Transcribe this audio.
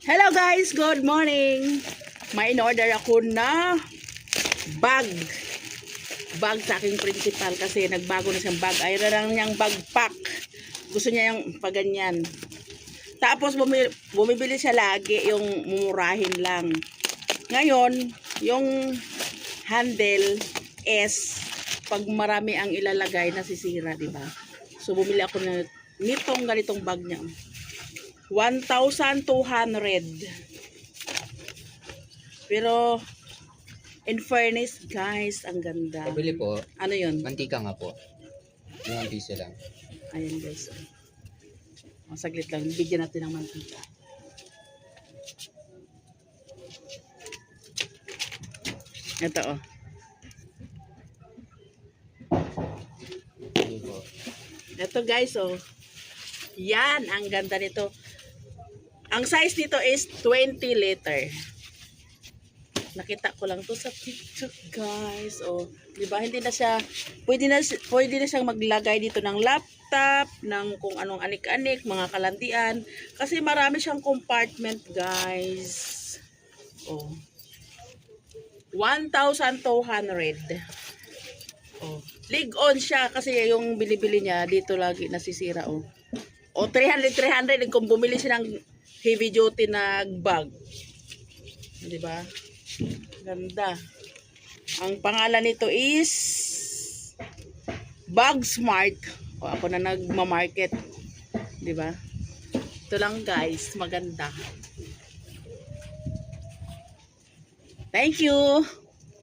Hello guys, good morning. May in-order ako na bag sa aking principal kasi nagbago na siyang bag. Ayaw na lang niyang bag pack. Gusto niya yung paganyan. Tapos bumibili siya lagi yung mumurahin lang. Ngayon, yung handle S, pag marami ang ilalagay, nasisira, di ba? So bumili ako nitong ganitong bag niya. 1,200. Pero in fairness guys, ang ganda. Pabili po. Ano yun? Mantika nga po. 1 piso lang. Ayan guys. Saglit lang. Bigyan natin ng mantika. Ito oh. Pabili po. Ito guys oh. Yan. Ang ganda nito. Ang size nito is 20 liter. Nakita ko lang to sa TikTok guys. Oh, 'di ba? Hindi na siya pwede na siyang maglagay dito ng laptop, ng kung anong anik-anik, mga kalandian kasi marami siyang compartment, guys. Oh. 1,200. Oh, lig-on siya kasi yung bilibili niya dito lagi nasisira oh. O 300 kung bumili siya ng heavy duty na bag. 'Di ba? Ganda. Ang pangalan nito is Bag Smart. O ako na nagma-market. 'Di ba? Ito lang guys, maganda. Thank you.